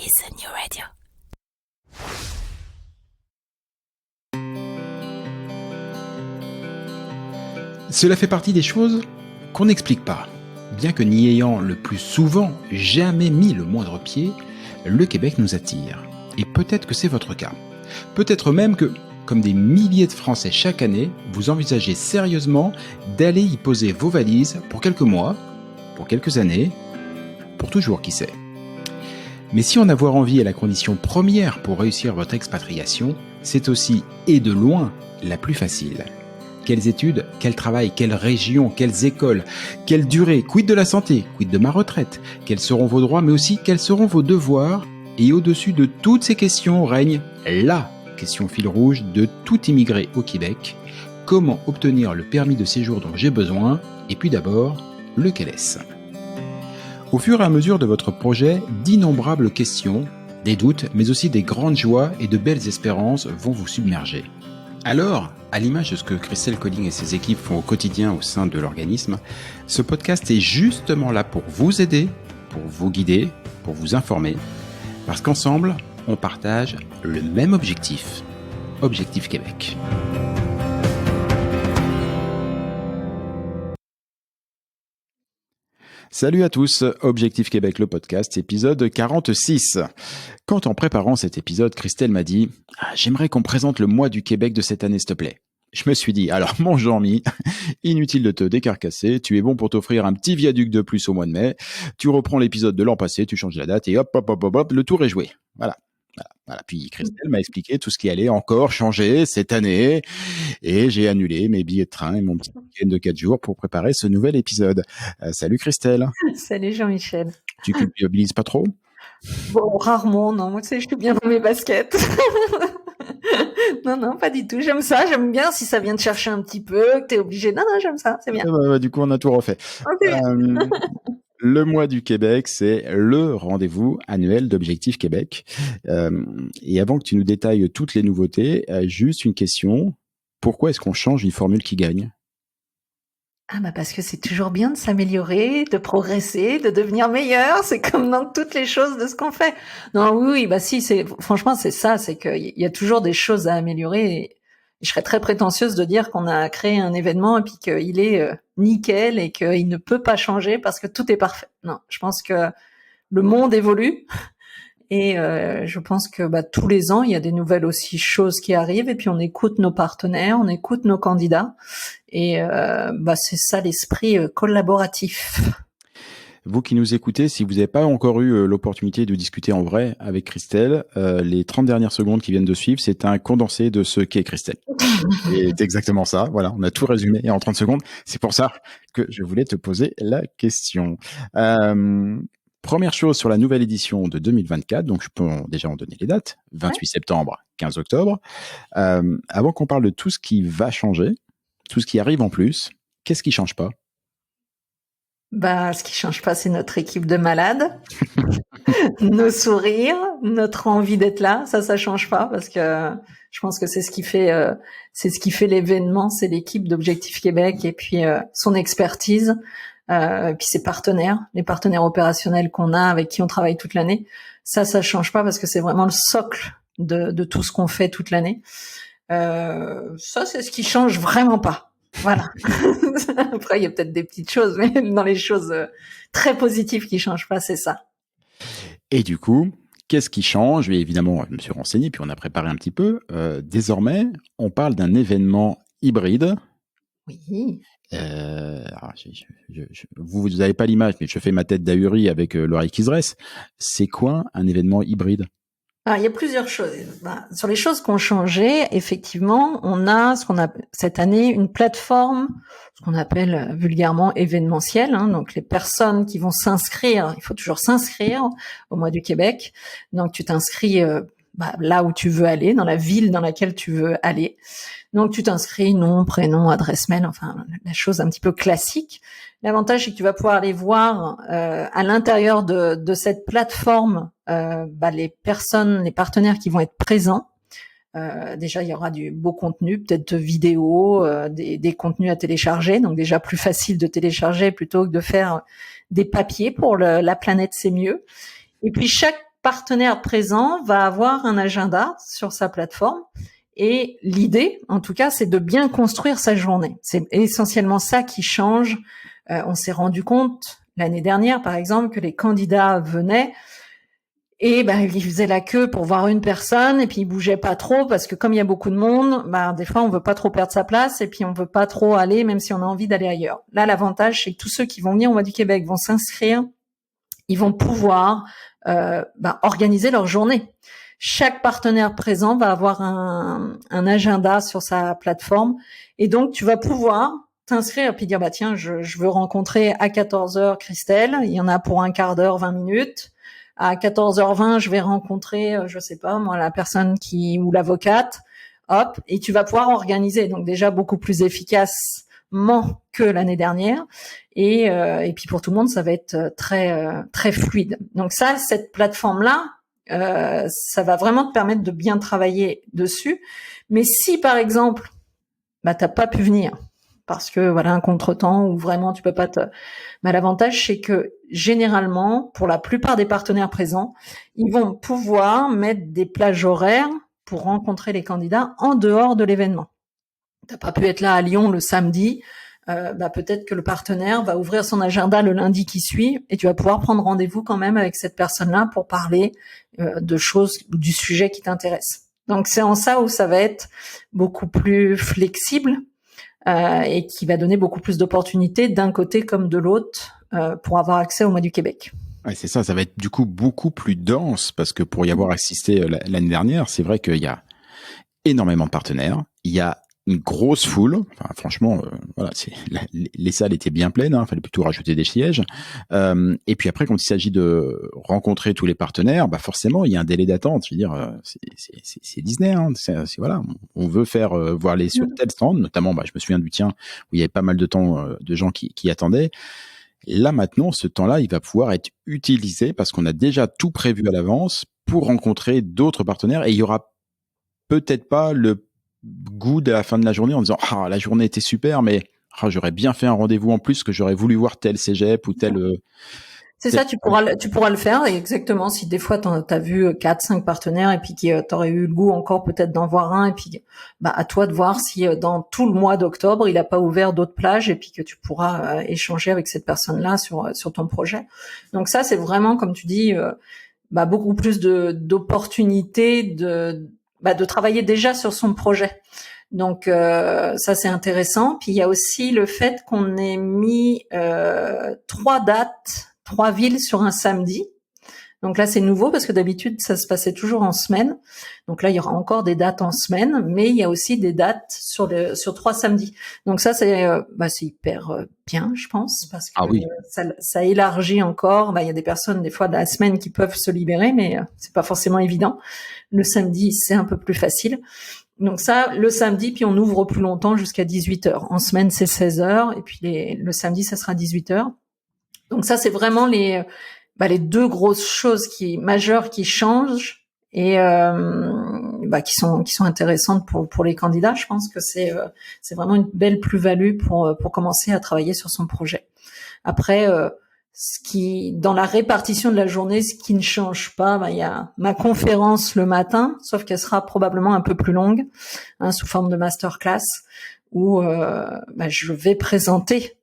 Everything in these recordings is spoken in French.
is the new radio. Cela fait partie des choses qu'on n'explique pas. Bien que n'y ayant le plus souvent jamais mis le moindre pied, le Québec nous attire. Et peut-être que c'est votre cas. Peut-être même que, comme des milliers de Français chaque année, vous envisagez sérieusement d'aller y poser vos valises pour quelques mois, pour quelques années, pour toujours, qui sait. Mais si en avoir envie est la condition première pour réussir votre expatriation, c'est aussi, et de loin, la plus facile. Quelles études, quel travail, quelle région, quelles écoles, quelle durée, quid de la santé, quid de ma retraite, quels seront vos droits, mais aussi quels seront vos devoirs. Et au-dessus de toutes ces questions règne la question fil rouge de tout immigré au Québec. Comment obtenir le permis de séjour dont j'ai besoin? Et puis d'abord, lequel est-ce? Au fur et à mesure de votre projet, d'innombrables questions, des doutes, mais aussi des grandes joies et de belles espérances vont vous submerger. Alors, à l'image de ce que Christelle Colling et ses équipes font au quotidien au sein de l'organisme, ce podcast est justement là pour vous aider, pour vous guider, pour vous informer, parce qu'ensemble, on partage le même objectif, Objectif Québec. Salut à tous, Objectif Québec, le podcast, épisode 46. Quand en préparant cet épisode, Christelle m'a dit « J'aimerais qu'on présente le mois du Québec de cette année, s'il te plaît. » Je me suis dit « Alors mon Jean-Mi, inutile de te décarcasser, tu es bon pour t'offrir un petit viaduc de plus au mois de mai, tu reprends l'épisode de l'an passé, tu changes la date et hop, le tour est joué. » Voilà. Puis Christelle m'a expliqué tout ce qui allait encore changer cette année et j'ai annulé mes billets de train et mon petit week-end de 4 jours pour préparer ce nouvel épisode. Salut Christelle. Salut Jean-Michel. Tu culpabilises pas trop? Bon, rarement, non. Moi, tu sais, je suis bien dans mes baskets. Non, pas du tout. J'aime ça. J'aime bien si ça vient te chercher un petit peu, que t'es obligé. Non, j'aime ça. C'est bien. Du coup, on a tout refait. Okay. Le mois du Québec, c'est le rendez-vous annuel d'Objectif Québec. Et avant que tu nous détailles toutes les nouveautés, juste une question. Pourquoi est-ce qu'on change une formule qui gagne? Parce que c'est toujours bien de s'améliorer, de progresser, de devenir meilleur. C'est comme dans toutes les choses de ce qu'on fait. Non, oui, si, franchement, c'est ça. C'est qu'il y a toujours des choses à améliorer. Et je serais très prétentieuse de dire qu'on a créé un événement et puis qu'il est nickel et qu'il ne peut pas changer parce que tout est parfait. Non, je pense que le monde évolue et je pense que tous les ans, il y a des nouvelles aussi choses qui arrivent et puis on écoute nos partenaires, on écoute nos candidats et c'est ça l'esprit collaboratif. Vous qui nous écoutez, si vous n'avez pas encore eu l'opportunité de discuter en vrai avec Christelle, les 30 dernières secondes qui viennent de suivre, c'est un condensé de ce qu'est Christelle. Et c'est exactement ça. Voilà, on a tout résumé en 30 secondes. C'est pour ça que je voulais te poser la question. Première chose sur la nouvelle édition de 2024, donc je peux déjà en donner les dates, 28 septembre, 15 octobre. Avant qu'on parle de tout ce qui va changer, tout ce qui arrive en plus, qu'est-ce qui change pas? Ce qui change pas, c'est notre équipe de malades, nos sourires, notre envie d'être là. Ça change pas parce que je pense que c'est ce qui fait l'événement, c'est l'équipe d'Objectif Québec et puis son expertise, puis ses partenaires, les partenaires opérationnels qu'on a avec qui on travaille toute l'année. Ça change pas parce que c'est vraiment le socle de tout ce qu'on fait toute l'année. Ça, c'est ce qui change vraiment pas. Voilà. Après, il y a peut-être des petites choses, mais dans les choses très positives qui changent pas, c'est ça. Et du coup, qu'est-ce qui change? Et évidemment, je me suis renseigné, puis on a préparé un petit peu. Désormais, on parle d'un événement hybride. Oui. Vous n'avez pas l'image, mais je fais ma tête d'ahuri avec l'oreille qui se dresse. C'est quoi un événement hybride? Alors, il y a plusieurs choses. Sur les choses qui ont changé, effectivement, on a cette année une plateforme, ce qu'on appelle vulgairement événementielle. Donc, les personnes qui vont s'inscrire, il faut toujours s'inscrire au mois du Québec. Donc, tu t'inscris là où tu veux aller, dans la ville dans laquelle tu veux aller. Donc, tu t'inscris, nom, prénom, adresse mail, enfin, la chose un petit peu classique. L'avantage, c'est que tu vas pouvoir aller voir à l'intérieur de cette plateforme les partenaires qui vont être présents. Déjà, il y aura du beau contenu, peut-être vidéo, des contenus à télécharger. Donc déjà plus facile de télécharger plutôt que de faire des papiers pour la planète, c'est mieux. Et puis chaque partenaire présent va avoir un agenda sur sa plateforme. Et l'idée, en tout cas, c'est de bien construire sa journée. C'est essentiellement ça qui change. On s'est rendu compte l'année dernière, par exemple, que les candidats venaient et ils faisaient la queue pour voir une personne et puis ils bougeaient pas trop parce que comme il y a beaucoup de monde, des fois on veut pas trop perdre sa place et puis on veut pas trop aller même si on a envie d'aller ailleurs. Là, l'avantage, c'est que tous ceux qui vont venir au Mois du Québec vont s'inscrire, ils vont pouvoir organiser leur journée. Chaque partenaire présent va avoir un agenda sur sa plateforme et donc tu vas pouvoir t'inscrire puis dire tiens, je veux rencontrer à 14h Christelle, il y en a pour un quart d'heure, 20 minutes. À 14h20, je vais rencontrer, je sais pas moi, la personne ou l'avocate. Hop, et tu vas pouvoir organiser. Donc déjà beaucoup plus efficacement que l'année dernière. Et puis pour tout le monde, ça va être très très fluide. Donc ça, cette plateforme-là, ça va vraiment te permettre de bien travailler dessus. Mais si par exemple, t'as pas pu venir parce que un contretemps ou vraiment tu peux pas mais l'avantage c'est que généralement pour la plupart des partenaires présents, ils vont pouvoir mettre des plages horaires pour rencontrer les candidats en dehors de l'événement. T'as pas pu être là à Lyon le samedi, peut-être que le partenaire va ouvrir son agenda le lundi qui suit et tu vas pouvoir prendre rendez-vous quand même avec cette personne-là pour parler de choses, du sujet qui t'intéresse. Donc c'est en ça où ça va être beaucoup plus flexible et qui va donner beaucoup plus d'opportunités d'un côté comme de l'autre pour avoir accès au Mois du Québec. Ouais, c'est ça, ça va être du coup beaucoup plus dense parce que pour y avoir assisté l'année dernière, c'est vrai qu'il y a énormément de partenaires, il y a une grosse foule. Enfin, franchement, les salles étaient bien pleines. Fallait plutôt rajouter des sièges. Et puis après, quand il s'agit de rencontrer tous les partenaires, forcément, il y a un délai d'attente. Je veux dire, c'est Disney. Voilà, on veut faire voir les sur tel stand, notamment. Je me souviens du tien où il y avait pas mal de temps de gens qui attendaient. Là maintenant, ce temps-là, il va pouvoir être utilisé parce qu'on a déjà tout prévu à l'avance pour rencontrer d'autres partenaires et il y aura peut-être pas le goût de la fin de la journée en disant la journée était super mais j'aurais bien fait un rendez-vous en plus que j'aurais voulu voir tel cégep ou tel c'est ça, tu pourras le faire exactement si des fois t'as vu 4-5 partenaires et puis t'aurais eu le goût encore peut-être d'en voir un et puis à toi de voir si dans tout le mois d'octobre il a pas ouvert d'autres plages et puis que tu pourras échanger avec cette personne-là sur ton projet. Donc ça c'est vraiment comme tu dis beaucoup plus d'opportunités de travailler déjà sur son projet. Donc ça c'est intéressant. Puis il y a aussi le fait qu'on ait mis 3 villes sur un samedi. Donc là c'est nouveau parce que d'habitude ça se passait toujours en semaine. Donc là il y aura encore des dates en semaine, mais il y a aussi des dates sur 3 samedis. Donc ça c'est hyper bien je pense parce que oui. ça élargit encore. Il y a des personnes des fois de la semaine qui peuvent se libérer, mais c'est pas forcément évident. Le samedi c'est un peu plus facile. Donc ça, le samedi, puis on ouvre plus longtemps jusqu'à 18h. En semaine, c'est 16h, et puis le samedi, ça sera 18h. Donc ça, c'est vraiment les 2 grosses choses majeures qui changent et qui sont intéressantes pour les candidats. Je pense que c'est vraiment une belle plus-value pour commencer à travailler sur son projet. Après, dans la répartition de la journée, ce qui ne change pas, il y a ma conférence le matin, sauf qu'elle sera probablement un peu plus longue, sous forme de masterclass, où je vais présenter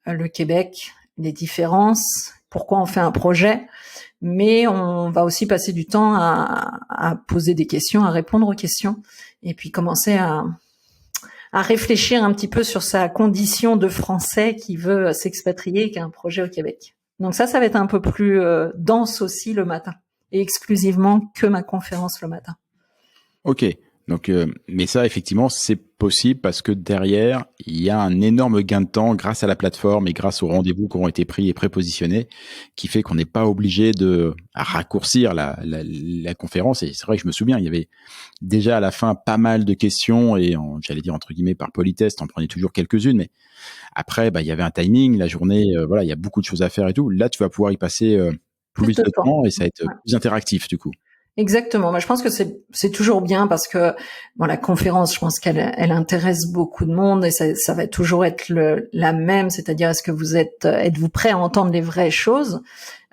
le Québec, les différences, pourquoi on fait un projet, mais on va aussi passer du temps à poser des questions, à répondre aux questions, et puis commencer à réfléchir un petit peu sur sa condition de Français qui veut s'expatrier et qui a un projet au Québec. Donc ça va être un peu plus dense aussi le matin, et exclusivement que ma conférence le matin. Ok, donc mais ça effectivement c'est possible parce que derrière il y a un énorme gain de temps grâce à la plateforme et grâce aux rendez-vous qui ont été pris et prépositionnés, qui fait qu'on n'est pas obligé de raccourcir la conférence. Et c'est vrai que je me souviens, il y avait déjà à la fin pas mal de questions et j'allais dire entre guillemets par politesse, t'en prenais toujours quelques-unes, mais après il y avait un timing, la journée, il y a beaucoup de choses à faire et tout. Là tu vas pouvoir y passer plus de temps et ça va être plus interactif du coup. Exactement. Moi, je pense que c'est toujours bien parce que bon, la conférence, je pense qu'elle intéresse beaucoup de monde et ça va toujours être la même, c'est-à-dire est-ce que êtes-vous prêt à entendre les vraies choses.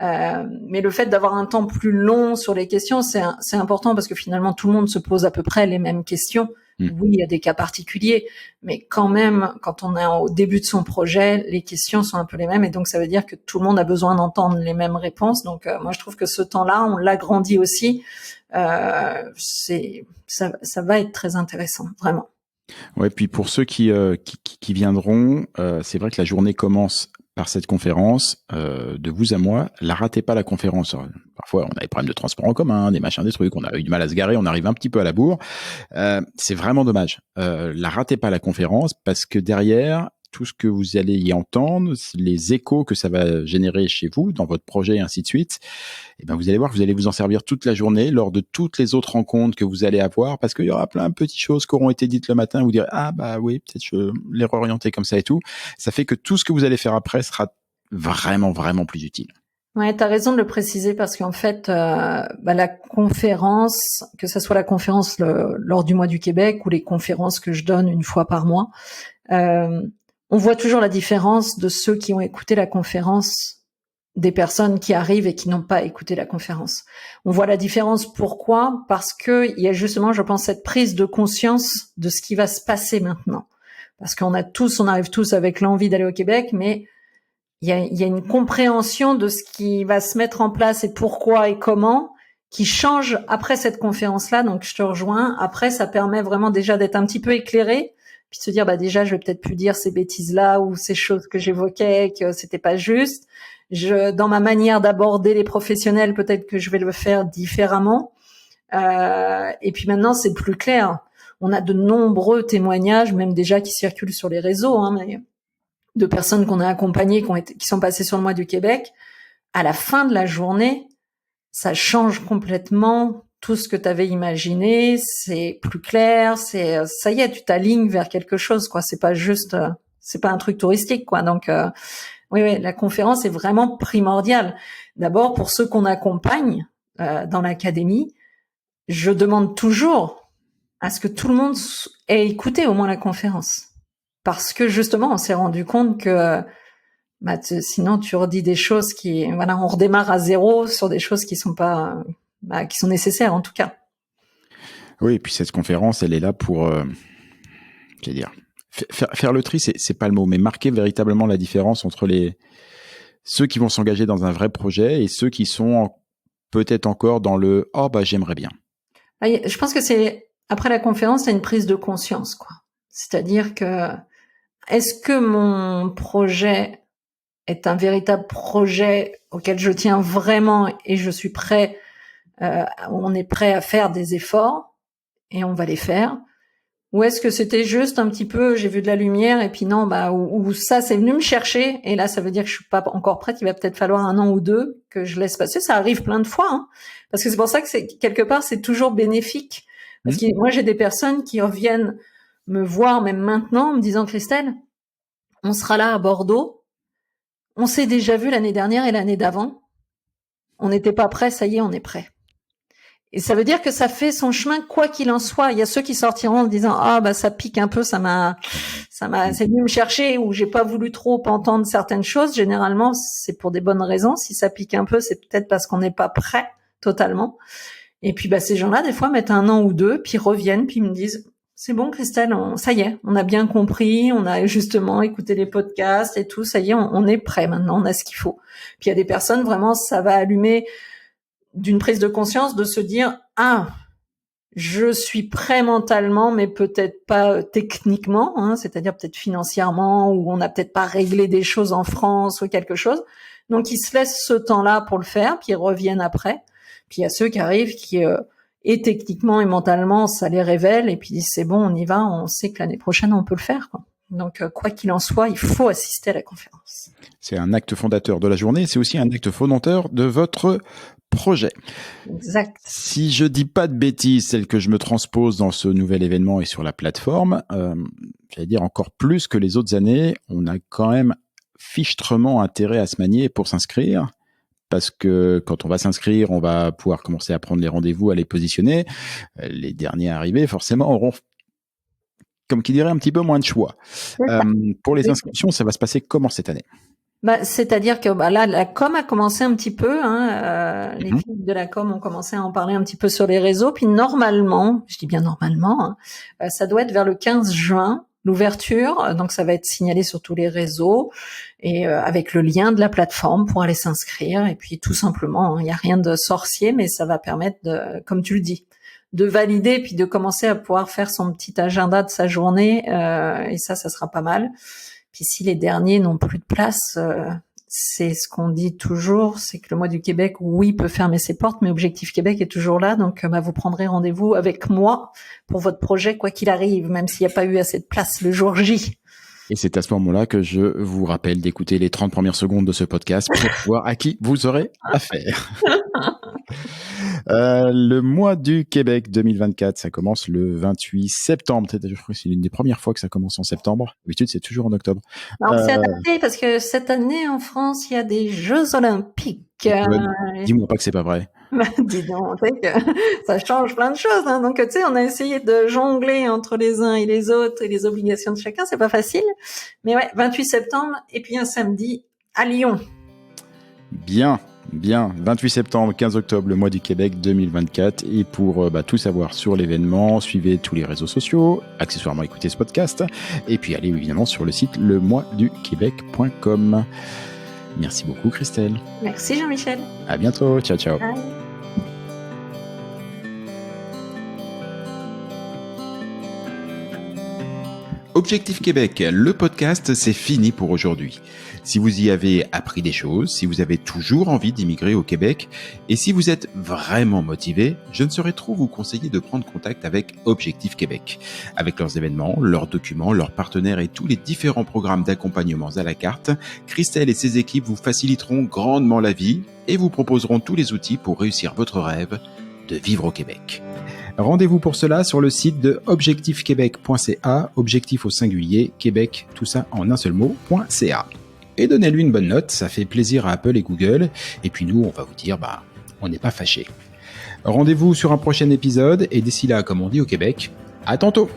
Mais le fait d'avoir un temps plus long sur les questions, c'est important parce que finalement tout le monde se pose à peu près les mêmes questions. Oui, il y a des cas particuliers, mais quand même, quand on est au début de son projet, les questions sont un peu les mêmes et donc ça veut dire que tout le monde a besoin d'entendre les mêmes réponses. Donc moi, je trouve que ce temps-là, on l'agrandit aussi. Ça va être très intéressant, vraiment. Ouais, puis pour ceux qui viendront, c'est vrai que la journée commence par cette conférence, de vous à moi. La ratez pas la conférence. Parfois, on a des problèmes de transport en commun, des machins, des trucs. On a eu du mal à se garer, on arrive un petit peu à la bourre. C'est vraiment dommage. La ratez pas la conférence parce que derrière, tout ce que vous allez y entendre, les échos que ça va générer chez vous, dans votre projet et ainsi de suite, et ben vous allez voir que vous allez vous en servir toute la journée lors de toutes les autres rencontres que vous allez avoir parce qu'il y aura plein de petites choses qui auront été dites le matin. Vous direz, ah bah oui, peut-être je l'ai réorienté comme ça et tout. Ça fait que tout ce que vous allez faire après sera vraiment, vraiment plus utile. Ouais, t'as raison de le préciser parce qu'en fait, la conférence, que ce soit la conférence lors du mois du Québec ou les conférences que je donne une fois par mois, on voit toujours la différence de ceux qui ont écouté la conférence des personnes qui arrivent et qui n'ont pas écouté la conférence. On voit la différence. Pourquoi? Parce que il y a justement, je pense, cette prise de conscience de ce qui va se passer maintenant. Parce on arrive tous avec l'envie d'aller au Québec, mais il y a une compréhension de ce qui va se mettre en place et pourquoi et comment qui change après cette conférence-là. Donc, je te rejoins. Après, ça permet vraiment déjà d'être un petit peu éclairé, puis de se dire, déjà, je vais peut-être plus dire ces bêtises-là ou ces choses que j'évoquais, que c'était pas juste. Dans ma manière d'aborder les professionnels, peut-être que je vais le faire différemment. Et puis maintenant, c'est plus clair. On a de nombreux témoignages, même déjà qui circulent sur les réseaux, mais de personnes qu'on a accompagnées, qui sont passées sur le mois du Québec. À la fin de la journée, ça change complètement tout ce que tu avais imaginé. C'est plus clair. Ça y est, tu t'alignes vers quelque chose, quoi. C'est pas juste, c'est pas un truc touristique, quoi. Donc oui, la conférence est vraiment primordiale. D'abord pour ceux qu'on accompagne dans l'académie, je demande toujours à ce que tout le monde ait écouté au moins la conférence. Parce que justement, on s'est rendu compte que sinon tu redis des choses on redémarre à zéro sur des choses qui sont pas, qui sont nécessaires en tout cas. Oui, et puis cette conférence, elle est là pour, faire le tri, c'est pas le mot, mais marquer véritablement la différence entre ceux qui vont s'engager dans un vrai projet et ceux qui sont peut-être encore dans le j'aimerais bien. Je pense que après la conférence, c'est une prise de conscience, quoi. C'est-à-dire que est-ce que mon projet est un véritable projet auquel je tiens vraiment et je suis prêt, on est prêt à faire des efforts et on va les faire? Ou est-ce que c'était juste un petit peu, j'ai vu de la lumière et puis non, ou ça c'est venu me chercher et là ça veut dire que je suis pas encore prête, il va peut-être falloir 1 an ou 2 que je laisse passer. Ça arrive plein de fois, parce que c'est pour ça que quelque part c'est toujours bénéfique. Parce que moi j'ai des personnes qui reviennent me voir même maintenant en me disant, Christelle, on sera là à Bordeaux, on s'est déjà vu l'année dernière et l'année d'avant, on n'était pas prêt, ça y est, on est prêt. Et ça veut dire que ça fait son chemin quoi qu'il en soit. Il y a ceux qui sortiront en disant ça pique un peu, c'est venu me chercher ou j'ai pas voulu trop entendre certaines choses. Généralement, c'est pour des bonnes raisons. Si ça pique un peu, c'est peut-être parce qu'on n'est pas prêt totalement. Et puis ces gens-là, des fois, mettent 1 an ou 2, puis reviennent, puis me disent, c'est bon, Christelle, ça y est, on a bien compris, on a justement écouté les podcasts et tout, ça y est, on est prêt maintenant, on a ce qu'il faut. Puis il y a des personnes, vraiment, ça va allumer d'une prise de conscience de se dire, je suis prêt mentalement, mais peut-être pas techniquement, c'est-à-dire peut-être financièrement, ou on n'a peut-être pas réglé des choses en France ou quelque chose. Donc ils se laissent ce temps-là pour le faire, puis ils reviennent après. Puis il y a ceux qui arrivent qui et techniquement et mentalement, ça les révèle, et puis disent c'est bon, on y va, on sait que l'année prochaine on peut le faire, quoi. Donc quoi qu'il en soit, il faut assister à la conférence. C'est un acte fondateur de la journée, c'est aussi un acte fondateur de votre projet. Exact. Si je dis pas de bêtises, celle que je me transpose dans ce nouvel événement et sur la plateforme, j'allais dire encore plus que les autres années, on a quand même fichtrement intérêt à se manier pour s'inscrire, parce que quand on va s'inscrire, on va pouvoir commencer à prendre les rendez-vous, à les positionner. Les derniers arrivés, forcément, auront, comme qui dirait, un petit peu moins de choix. Pour les inscriptions, ça va se passer comment cette année ? C'est-à-dire que là, la com a commencé un petit peu. Les filles de la com ont commencé à en parler un petit peu sur les réseaux. Puis normalement, je dis bien normalement, ça doit être vers le 15 juin, l'ouverture. Donc ça va être signalé sur tous les réseaux et avec le lien de la plateforme pour aller s'inscrire. Et puis tout simplement, il n'y a rien de sorcier, mais ça va permettre de, comme tu le dis, de valider puis de commencer à pouvoir faire son petit agenda de sa journée. Et ça sera pas mal. Puis si les derniers n'ont plus de place, c'est ce qu'on dit toujours, c'est que le mois du Québec, oui, peut fermer ses portes, mais Objectif Québec est toujours là. Donc, vous prendrez rendez-vous avec moi pour votre projet, quoi qu'il arrive, même s'il n'y a pas eu assez de place le jour J. Et c'est à ce moment-là que je vous rappelle d'écouter les 30 premières secondes de ce podcast pour voir à qui vous aurez affaire. Le mois du Québec 2024, ça commence le 28 septembre. Je crois que c'est l'une des premières fois que ça commence en septembre. D'habitude, c'est toujours en octobre. Alors, c'est adapté parce que cette année, en France, il y a des Jeux Olympiques. Dis-moi pas que c'est pas vrai. Dis donc, tu sais que ça change plein de choses. Donc, tu sais, on a essayé de jongler entre les uns et les autres et les obligations de chacun. C'est pas facile. Mais ouais, 28 septembre et puis un samedi à Lyon. Bien. 28 septembre, 15 octobre, le mois du Québec 2024. Et pour tout savoir sur l'événement, suivez tous les réseaux sociaux, accessoirement écoutez ce podcast, et puis allez évidemment sur le site lemoisduquebec.com. Merci beaucoup Christelle. Merci Jean-Michel. À bientôt, ciao. Bye. Objectif Québec, le podcast, c'est fini pour aujourd'hui. Si vous y avez appris des choses, si vous avez toujours envie d'immigrer au Québec, et si vous êtes vraiment motivé, je ne saurais trop vous conseiller de prendre contact avec Objectif Québec. Avec leurs événements, leurs documents, leurs partenaires et tous les différents programmes d'accompagnement à la carte, Christelle et ses équipes vous faciliteront grandement la vie et vous proposeront tous les outils pour réussir votre rêve de vivre au Québec. Rendez-vous pour cela sur le site de objectifquebec.ca, objectif au singulier, Québec, tout ça en un seul mot.ca. Et donnez-lui une bonne note, ça fait plaisir à Apple et Google. Et puis nous, on va vous dire, on n'est pas fâchés. Rendez-vous sur un prochain épisode, et d'ici là, comme on dit au Québec, à tantôt!